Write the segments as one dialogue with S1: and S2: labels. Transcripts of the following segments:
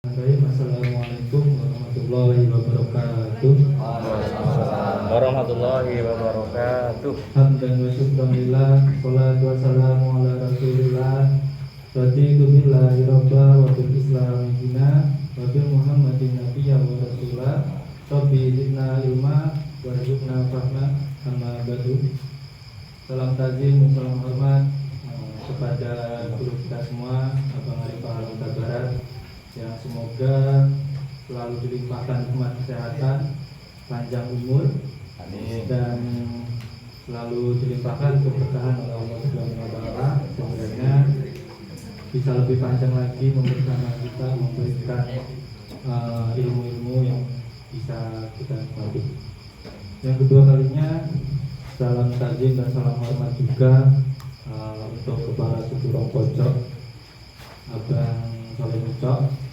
S1: Assalamualaikum warahmatullahi wabarakatuh.
S2: Warahmatullahi wabarakatuh.
S1: Hamdan wa syukran lillah, sholatu wassalamu ala rasulillah. Raditu billahi rabba wa bil islami dina wa bil muhammadin nabiyya wa rasulah. Rabbi zidna ilma warzuqna fahma. Amma ba'du. Salam takzim, salam hormat kepada guru kita semua, Abang Arif Huta Barat, yang semoga selalu dilimpahkan nikmat kesehatan, panjang umur, amin, dan selalu dilimpahkan keberkahan oleh Allah Subhanahu wa taala. Sebenarnya bisa lebih panjang lagi bersama kita, memberikan ilmu-ilmu yang bisa kita nikmati. Yang kedua kalinya, salam takzim dan salam hormat juga untuk Kepala Suku Rongpojok, Abang Soleh Mucok.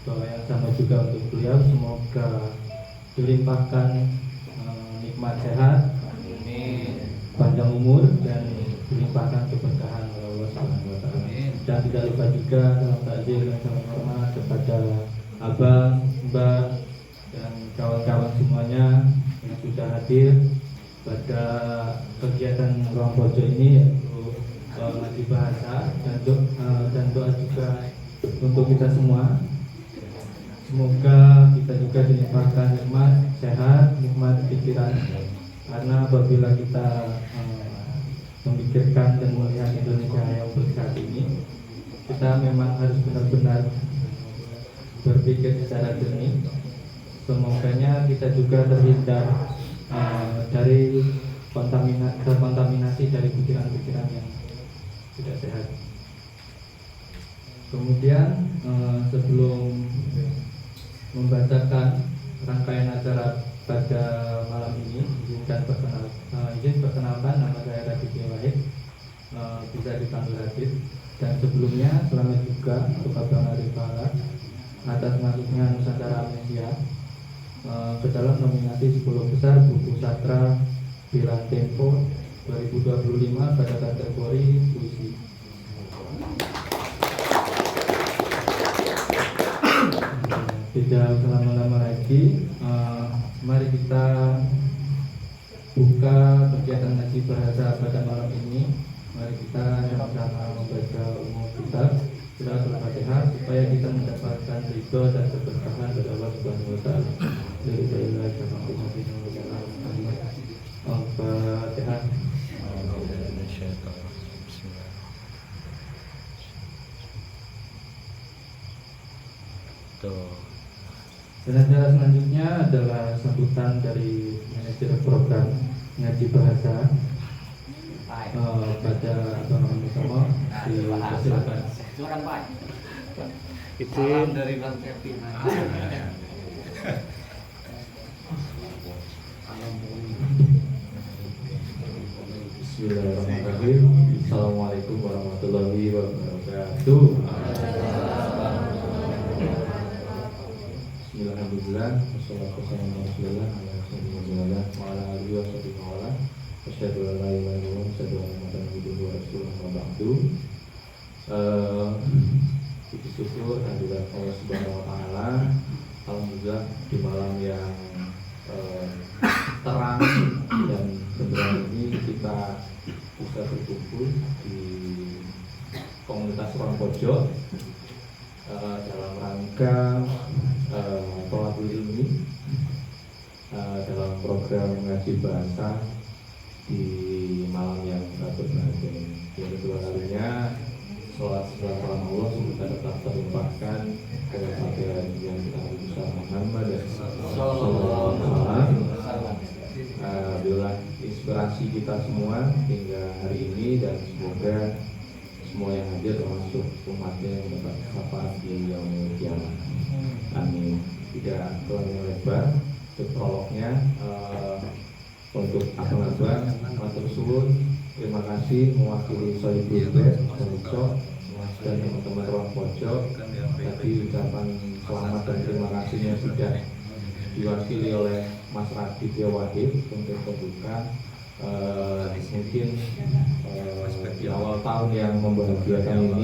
S1: Doa yang sama juga untuk beliau, semoga dilimpahkan nikmat sehat, panjang umur, dan dilimpahkan keberkahan oleh Allah Subhanahu wa taala. Dan tidak lupa juga salam takzim dan salam hormat kepada Abang, Mbak, dan kawan-kawan semuanya yang sudah hadir pada kegiatan Ruang Pojok ini, yaitu ngaji bahasa dan doa juga untuk kita semua. Semoga kita juga dilimpahkan nikmat sehat, nikmat pikiran, karena apabila kita memikirkan dan melihat Indonesia yang saat ini, kita memang harus benar-benar berpikir secara jernih. Semoganya kita juga terhindar dari kontaminasi dari pikiran-pikiran yang tidak sehat. Kemudian sebelum membacakan rangkaian acara pada malam ini, izin perkenalkan, nama saya Raditya Wahid, bisa dipanggil Radit. Dan sebelumnya selamat juga untuk Abang Arif atas masuknya Nusantara Amnesia ke dalam nominasi 10 besar buku sastra Bilan Tempo 2025 pada kategori puisi. Tidak lama-lama lagi, mari kita buka kegiatan ngaji bahasa pada malam ini. Mari kita sama-sama membaca umum kitab Suratul Fatihah supaya kita mendapatkan ridho dan keberkahan dari Allah Subhanahu wa taala. Al-Fatihah. Dan acara selanjutnya adalah sambutan dari manajer program ngaji bahasa pada Abang Musomo. Silakan.
S3: Salam dari Bang Kevin.
S1: Bismillahirrahmanirrahim. Assalamualaikum warahmatullahi wabarakatuh. Bismillahirrahmanirrahim. Wassalamualaikum warahmatullahi wabarakatuh. Asyhadu an la ilaha illallah wa asyhadu anna Muhammadan abduhu wa rasuluh. Puji syukur kehadirat Allah Subhanahu wa taala. Alhamdulillah di malam yang terang dan benderang ini kita bisa berkumpul di komunitas Ruang Pojok dalam rangka Tolabul Ilmi dalam program ngaji bahasa di malam yang berbahagia ini. Yang kedua kalinya, sholat salam Allah semoga tetap terlimpahkan kepada yang kita bisa Muhammad dan sallallahu alaihi wasallam. Bila inspirasi kita semua hingga hari ini, dan semoga semua yang hadir termasuk umatnya yang dapat syafaat di yaumul kiamat. Amin. Tidak terlalu lebar untuk prolognya. Untuk abang-abang matur suwun, terima kasih mewakili Sohibul Bed, Mucok, dan teman-teman Ruang Pojok. Tadi ucapan selamat dan terima kasihnya sudah diwakili oleh Mas Raditya Wahid untuk pembuka. Mungkin di awal tahun yang membahagiakan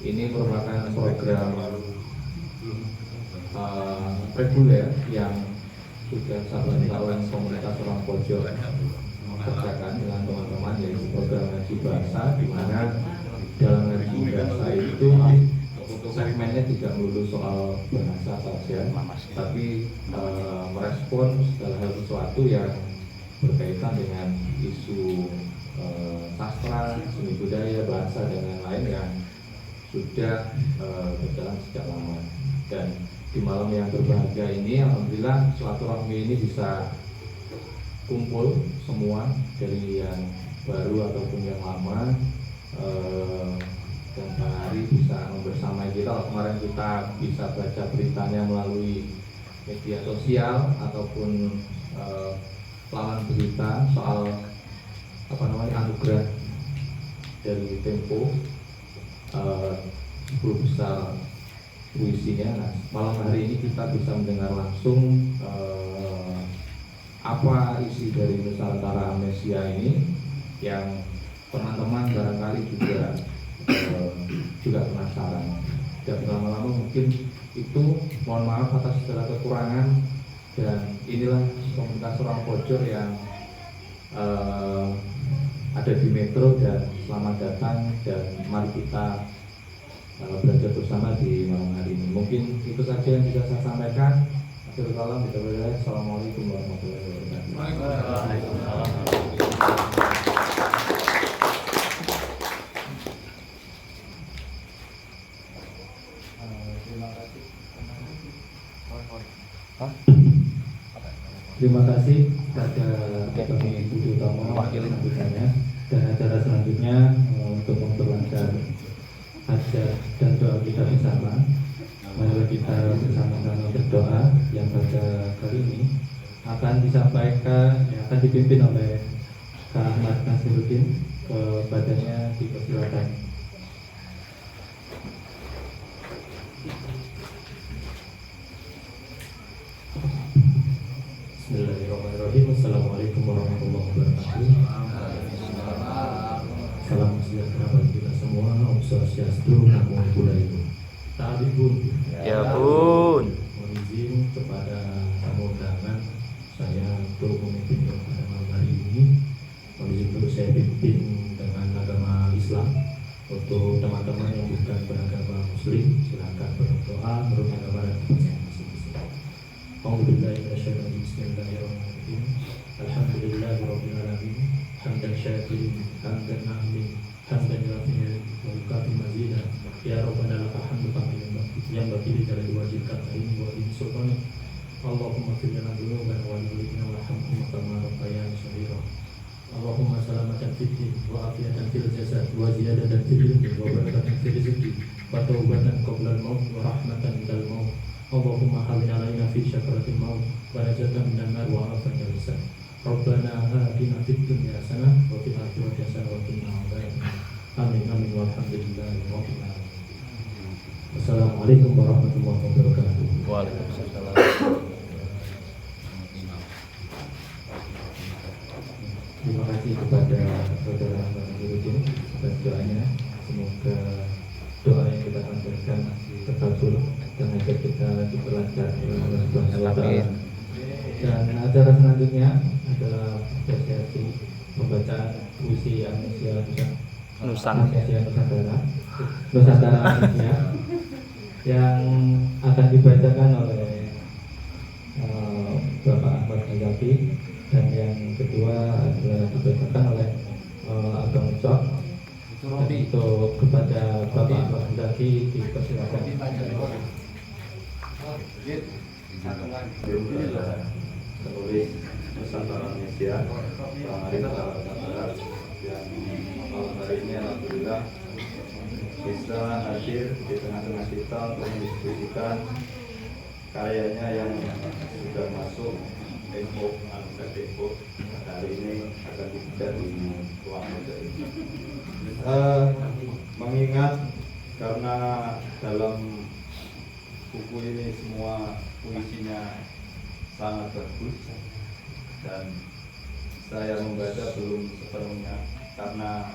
S1: ini merupakan program
S4: reguler yang sudah sahabat oleh komunitas orang pojok kerjakan dengan teman-teman, yaitu program ngaji bahasa, di mana dalam ngaji bahasa itu segmennya tidak melulu soal bahasa saja, tapi merespon segala hal sesuatu yang berkaitan dengan isu sastra, seni budaya, bahasa dan lain-lain yang sudah berjalan sejak lama. Dan di malam yang berbahagia ini, alhamdulillah silaturahmi ini bisa kumpul semua dari yang baru ataupun yang lama, dan Pak Hari bisa membersamai kita. Kemarin kita bisa baca beritanya melalui media sosial ataupun laman berita soal anugerah dari Tempo 10 besar puisinya. Nah, malam hari ini kita bisa mendengar langsung apa isi dari Nusantara Amnesia ini, yang teman-teman barangkali juga penasaran. Dan lama-lama mungkin itu, mohon maaf atas segala kekurangan. Dan inilah komunitas orang pojok yang ada di Metro, dan selamat datang dan mari kita belajar bersama di malam hari ini. Mungkin itu saja yang bisa saya sampaikan. Assalamualaikum warahmatullahi wabarakatuh.
S3: Waalaikumsalam.
S1: Terima kasih kepada kami Budi Utomo sambutannya, dan acara selanjutnya untuk memperlancar hajat dan doa kita bersama. Mari kita bersama-sama berdoa. Yang pada kali ini akan disampaikan, akan dipimpin oleh Kak Ahmad Nasiruddin. Kepadanya dipersilakan. Bismillahirrahmanirrahim. Assalamualaikum warahmatullahi wabarakatuh. Salam sejahtera bagi kita semua. Om Swastiastu, Namo Buddhaya. Tadi Bun,
S2: Ya Bun.
S1: mohon izin kepada tamu undangan saya untuk memimpin pada malam hari ini. Mohon izin untuk saya pimpin dengan agama Islam. Untuk teman-teman yang bukan beragama Muslim, silakan berdoa menurut agama dan kepercayaan masing-masing. Bismillahirrahmanirrahim. Alhamdulillahirabbil alamin. Hamdan syakirin, hamdan na'min, hamdan yafi'in wa yukafi mazidah. Ya Rabbana lakal hamdu kama yang bagi dari wajib kata ini wa in sultani. Allahumma fir lana dzunubana wa liwalidina warhamhum kama rabbayana shaghira. Allahumma salamatan fid din wa afiyatan fil jasad wa ziyadatan fil ilmi wa barakatan fil rizqi wa taubatan qabla al-maut wa rahmatan minal maut. Allahumma hawwin alaina fi syakaratil maut wa najatan minan nar wa afatan lisan. Rabbana atina fid dunya hasanah wa fil akhirati hasanah wa qina adzabannar. Amin amin walhamdulillahi rabbil alamin. Assalamualaikum warahmatullahi wabarakatuh.
S2: Waalaikumsalam.
S1: Terima kasih kepada saudara Nasiruddin atas doanya. Semoga doa yang kita panjatkan terkabul dan hajat kita diperlancar oleh Allah Subhanahu wa Ta'ala. Dan acara selanjutnya adalah apresiasi pembacaan puisi Amnesia Nusantara Amnesia yang akan dibacakan oleh Bapak Ahmad Nazafi, dan yang kedua adalah dibacakan oleh Abang Cok. Untuk kepada Bapak Ahmad Nazafi dipersilakan.
S4: Penulis Nusantara Amnesia, Bang Arif Nusantara, yang malam hari ini alhamdulillah bisa hadir di tengah-tengah kita untuk mendiskusikan karyanya yang sudah masuk Tempo, anugerah Tempo. Hari ini akan dibaca di ruang pojok ini. Mengingat karena dalam buku ini semua puisinya sangat bagus dan saya membaca belum sepenuhnya karena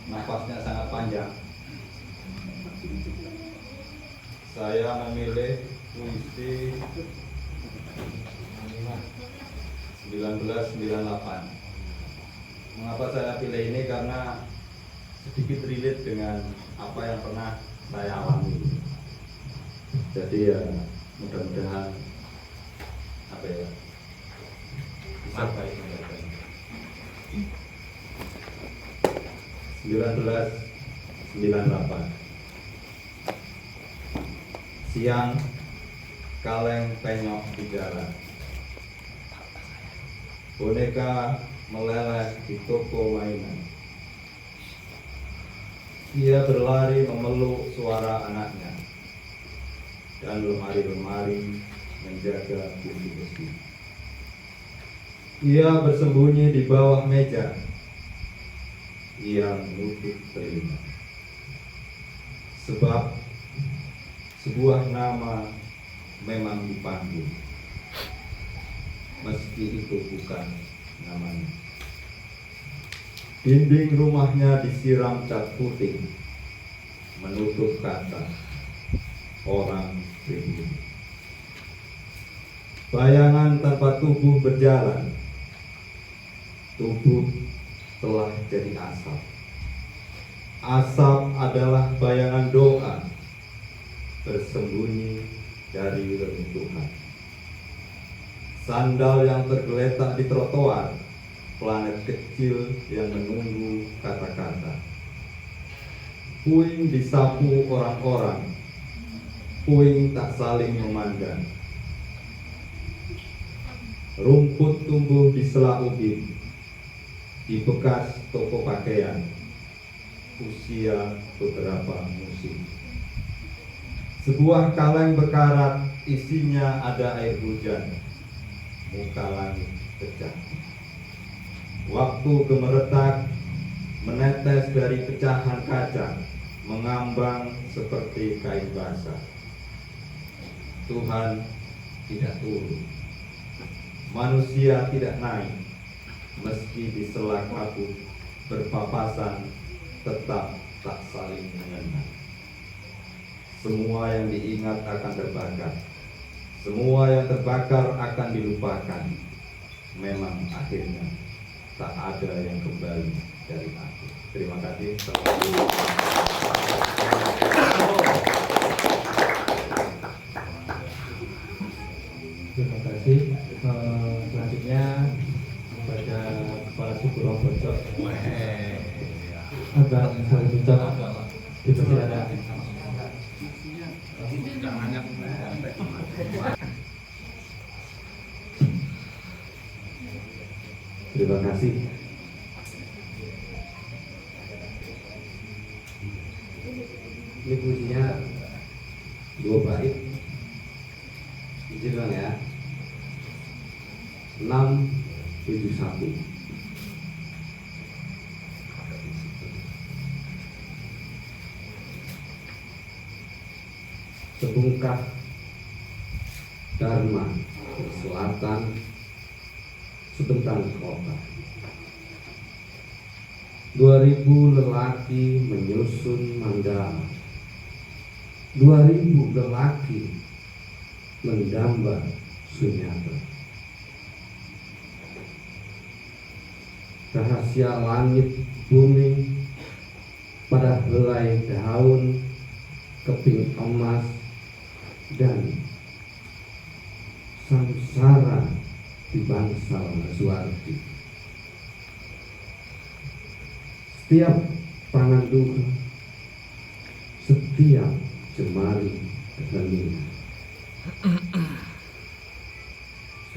S4: nafasnya sangat panjang.
S5: Saya memilih puisi 1998. Mengapa saya pilih ini? Karena sedikit relate dengan apa yang pernah saya alami. Jadi ya mudah-mudahan apa ya bisa baik menjaga. 1998. Siang kaleng penyok di jalan. Boneka meleleh di toko mainan. Ia berlari memeluk suara anaknya, dan lemari-lemari menjaga besi-besi. Ia bersembunyi di bawah meja. Ia menutup telinga. Sebab sebuah nama memang dipanggil, meski itu bukan namanya. Dinding rumahnya disiram cat putih, menutup kata orang pribumi. Bayangan tanpa tubuh berjalan. Tubuh telah jadi asap. Asap adalah bayangan doa, bersembunyi dari reruntuhan. Sandal yang tergeletak di trotoar, planet kecil yang menunggu kata-kata. Puing disapu orang-orang, puing tak saling memandang. Rumput tumbuh di sela ubin, di bekas toko pakaian, usia beberapa musim. Sebuah kaleng berkarat, isinya ada air hujan, muka langit pecah. Waktu gemeretak menetes dari pecahan kaca, mengambang seperti kain basah. Tuhan tidak turun, manusia tidak naik, meski di sela kabut berpapasan tetap tak saling mengenal. Semua yang diingat akan terbakar, semua yang terbakar akan dilupakan. Memang akhirnya tak ada yang kembali dari aku. Terima kasih.
S1: Terima kasih. Selanjutnya kepada Kepala Suku Lombok, Abang Salih Ucap, dipersilakan.
S5: Terima kasih.
S3: Ini puisinya dua bait. Izin dong ya. 671. Sebungkah Dharma ke selatan, sebentang kota. 2000 lelaki menyusun mandala. 2000 lelaki mendamba sunyata. Rahasia langit bumi pada helai daun keping emas dan samsara di bangsal Suwardi. Setiap pangan duka, setiap jemari keheningan.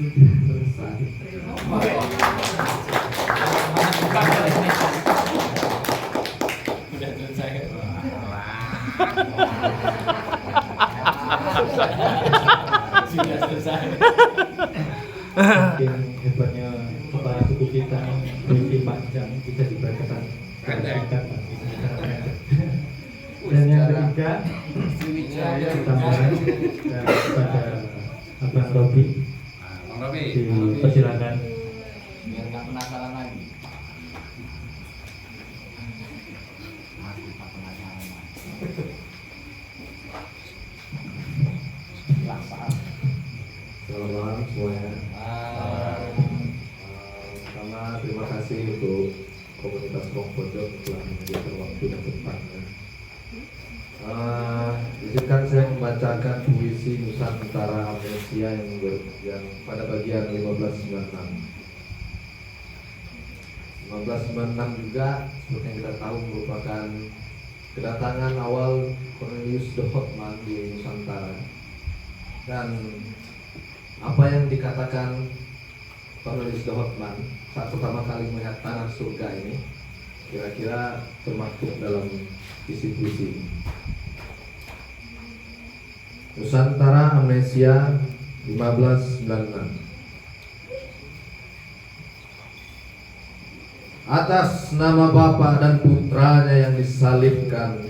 S3: Sudah selesai.
S1: Sudah selesai. Saking hebatnya kepala suku kita, puisi panjang bisa dibacakan singkat. Dan yang ketiga, tambahan kepada Abang Robi, dipersilakan.
S3: Biar nggak penasaran lagi. Selamat malam semuanya. Pertama terima kasih untuk komunitas Ruang Pojok telah menyediakan waktu dan tempatnya. Izinkan saya membacakan puisi Nusantara Amnesia yang pada bagian 1596. 1596 juga seperti yang kita tahu merupakan kedatangan awal Cornelius de Houtman di Nusantara. Dan apa yang dikatakan Cornelius de Houtman saat pertama kali melihat tanah surga ini kira-kira termaktub dalam isi puisi. Nusantara Amnesia 1596. Atas nama Bapa dan Putranya yang disalibkan,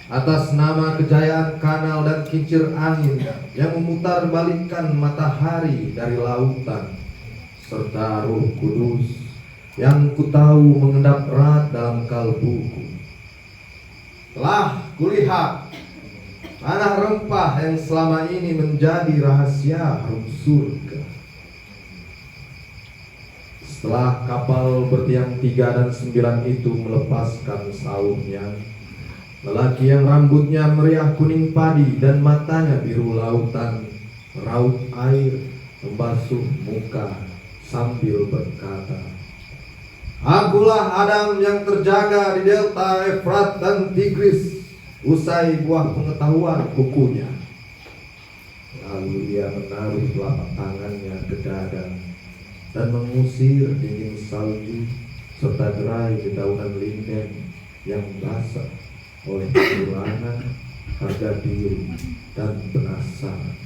S3: atas nama kejayaan kanal dan kincir angin yang memutarbalikkan matahari dari lautan, serta Roh Kudus yang kutahu mengendap erat dalam kalbuku, telah kulihat tanah rempah yang selama ini menjadi rahasia harum surga. Setelah kapal bertiang 3 dan 9 itu melepaskan sauhnya, lelaki yang rambutnya meriah kuning padi dan matanya biru lautan raut air membasuh muka sambil berkata, "Akulah Adam yang terjaga di delta Efrat dan Tigris." Usai buah pengetahuan kukunya, lalu ia menaruh telapak tangannya ke dada dan mengusir dingin salju serta gerai dedaunan linden yang basah oleh kekurangan, harga diri, dan penasaran.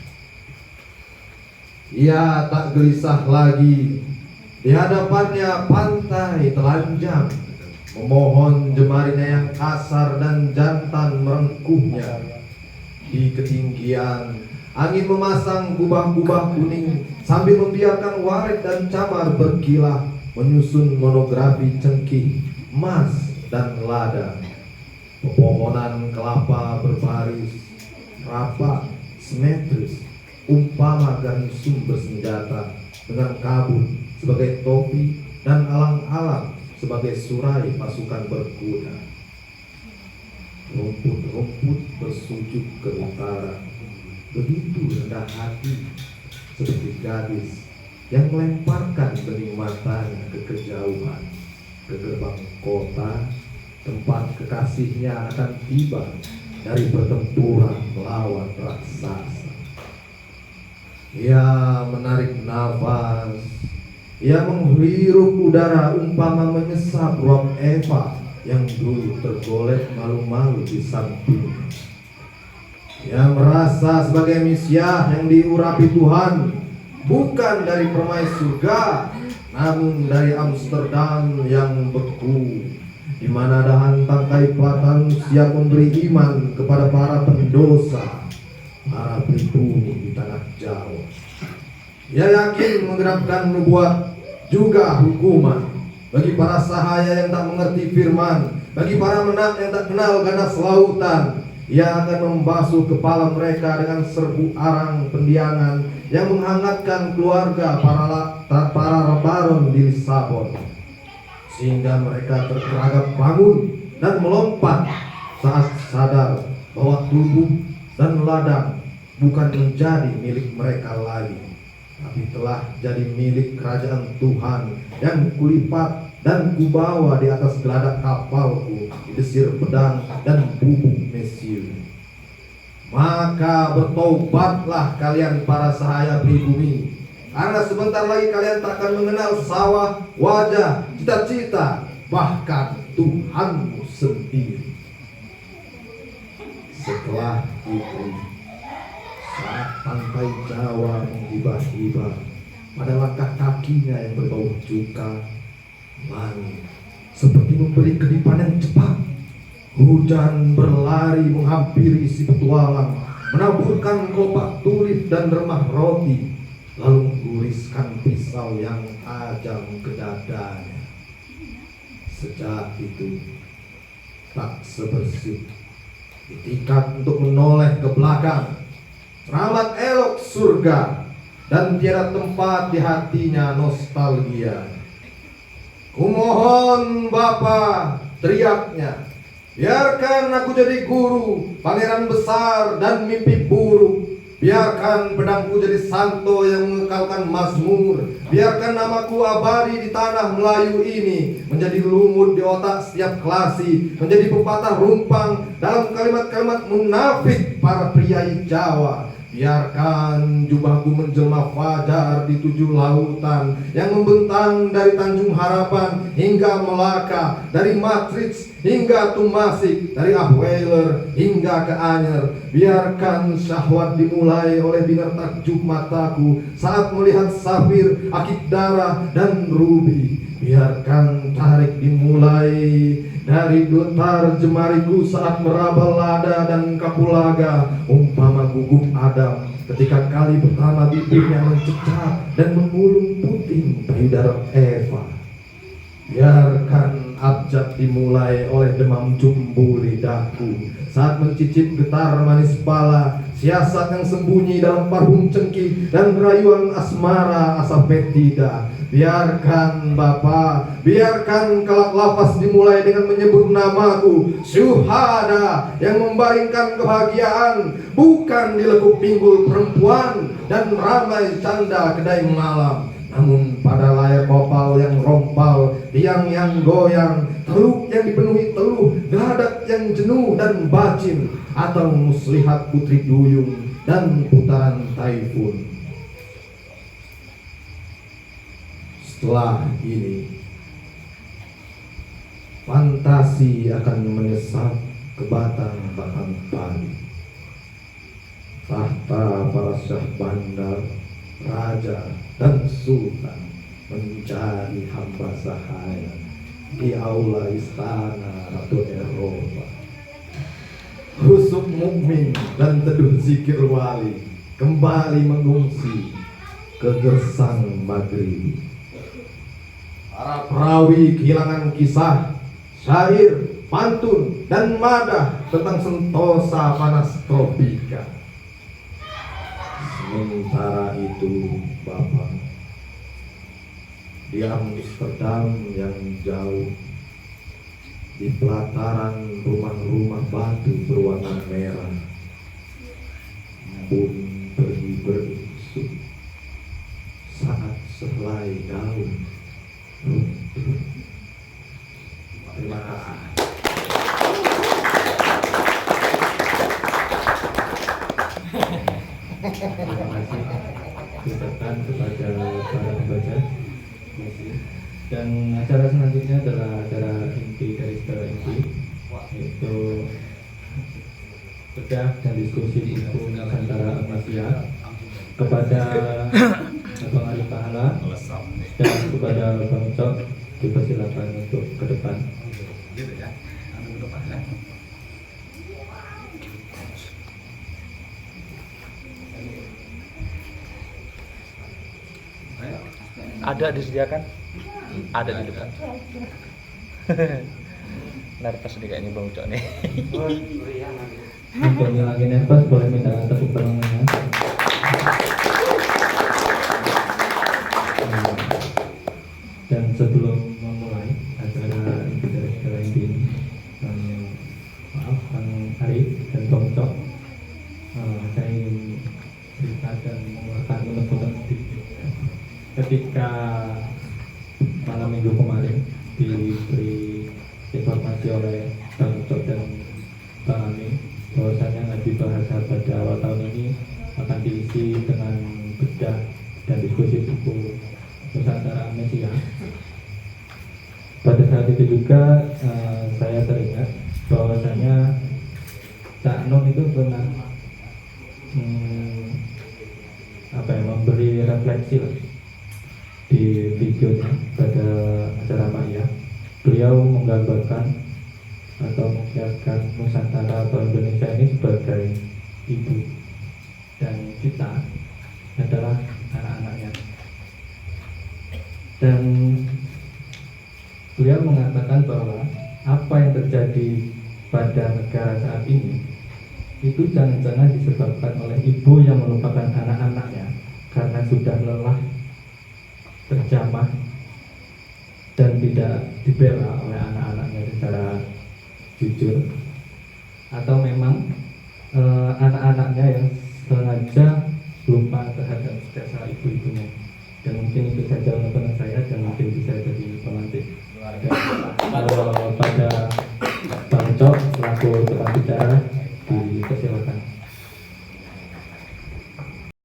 S3: Ia tak gelisah lagi. Di hadapannya pantai telanjang memohon jemarinya yang kasar dan jantan merengkuhnya. Di ketinggian angin memasang kubah-kubah kuning sambil membiarkan waret dan cabar berkilah menyusun monografi cengkih, emas, dan lada. Pepohonan kelapa berbaris rapat, simetris, umpama garnisun bersenjata dengan kabut sebagai topi dan alang-alang sebagai surai pasukan berkuda. Rumput-rumput bersujud ke utara, begitu rendah hati, seperti gadis yang melemparkan bening matanya ke kejauhan, ke gerbang kota tempat kekasihnya akan tiba dari pertempuran melawan raksasa. Ia menarik nafas, ia menghirup udara umpama menyesap ruang Eva yang dulu tergolek malu-malu di sampingnya. Ia merasa sebagai Mesias yang diurapi Tuhan, bukan dari permai surga, namun dari Amsterdam yang beku, di mana dahan tangkai Platanus siap memberi iman kepada para pendosa, para pribumi di tanah Jawa. Ia yakin menggenapkan nubuat juga hukuman bagi para sahaya yang tak mengerti firman, bagi para menak yang tak kenal ganas lautan. Ia akan membasuh kepala mereka dengan serbu arang pendiangan yang menghangatkan keluarga para baron di Lisabon, sehingga mereka terperangkap bangun dan melompat saat sadar bahwa tubuh dan ladang bukan menjadi milik mereka lagi, tapi telah jadi milik kerajaan Tuhan yang kulipat dan kubawa di atas geladak kapalku di desir pedang dan bubuk mesiu. Maka bertobatlah kalian para sahaya pribumi, karena sebentar lagi kalian tak akan mengenal sawah, wajah, cita-cita, bahkan Tuhanmu sendiri. Setelah itu, saat pantai Jawa menghibah-hibah pada langkah kakinya yang berbau cuka, langit seperti memberi kedipan yang cepat. Hujan berlari menghampiri si petualang, menaburkan kelopak tulip dan remah roti, lalu mengguriskan pisau yang tajam ke dadanya. Sejak itu tak sebersih itikat untuk menoleh ke belakang. Selamat elok surga, dan tiada tempat di hatinya nostalgia. Kumohon Bapa, teriaknya, biarkan aku jadi guru, pangeran besar dan mimpi buruk. Biarkan pedangku jadi santo yang mengekalkan mazmur. Biarkan namaku abadi di tanah Melayu ini, menjadi lumut di otak setiap klasi, menjadi pepatah rumpang dalam kalimat-kalimat munafik para priai Jawa. Biarkan jubahku menjelma fajar di 7 lautan yang membentang dari Tanjung Harapan hingga Melaka, dari Matrix hingga Tumasik, dari Ahweiler hingga ke Anyer. Biarkan syahwat dimulai oleh binar takjub mataku saat melihat safir, akik darah, dan rubi. Biarkan tarik dimulai dari getar jemariku saat meraba lada dan kapulaga, umpama gugup Adam ketika kali pertama bibirnya mencecah dan mengulung puting payudara Eva. Biarkan abjad dimulai oleh demam jumbu lidahku saat mencicip getar manis pala, siasat yang sembunyi dalam parfum cengkih dan rayuan asmara asapetida. Biarkan Bapa, biarkan kelak lapas dimulai dengan menyebut namaku, syuhada yang membaringkan kebahagiaan, bukan di lekuk pinggul perempuan dan ramai canda kedai malam, namun pada layar kopal yang rompal, tiang yang goyang, teluk yang dipenuhi teluh, geladak yang jenuh dan bacin, atau muslihat putri duyung dan putaran taifun. Setelah ini, fantasi akan menyesap ke batang-batang padi. Tahta para syah bandar, raja, dan sultan menjadi hamba sahaya di aula istana Ratu Eropa. Husuk mukmin dan teduh zikir wali kembali mengungsi ke gersang maghrib. Para perawi kehilangan kisah, syair, pantun, dan madah tentang sentosa panas tropika. Sementara itu, Bapak, di Amsterdam yang jauh, di pelataran rumah-rumah batu berwarna merah, embun pergi beringsut saat sehelai daun. Terima kasih.
S1: Terima kasih diucapkan kepada para pembaca. Dan acara selanjutnya adalah acara inti dari segala inti, yaitu bedah dan diskusi buku Nusantara Amasia kepada Abang Arif Pahala dan kepada Bang Cok dipersilakan untuk ke depan.
S2: Ada disediakan? Ada di depan. Nervous nih kayaknya Bang Ucok nih.
S1: Untuk ngilangin nervous boleh minta tepuk tangannya. Dan sebelum memulai acara inti dari segala inti ini, maaf Bang Arif dan Bang Cok, saya ingin cerita dan mengeluarkan unek-unek sedikit. Ketika malam minggu kemarin diberi informasi oleh Bang Cok dan Bang Ami bahwasanya ngaji bahasa pada awal tahun ini akan diisi dengan bedah dan diskusi buku Nusantara Amasia. Pada saat itu juga saya teringat bahwasanya Cak Non itu pernah memberi refleksi di videonya pada acara Maya. Beliau menggambarkan atau mengiakan Nusantara atau Indonesia ini sebagai ibu, dan kita adalah anak-anaknya. Dan beliau mengatakan bahwa apa yang terjadi pada negara saat ini itu jangan-jangan disebabkan oleh ibu yang melupakan anak-anaknya karena sudah dibela oleh anak-anaknya secara jujur, atau memang anak-anaknya yang sengaja lupa terhadap jasa ibu-ibunya. Dan mungkin itu saja penutup saya, dan mungkin bisa jadi pemantik.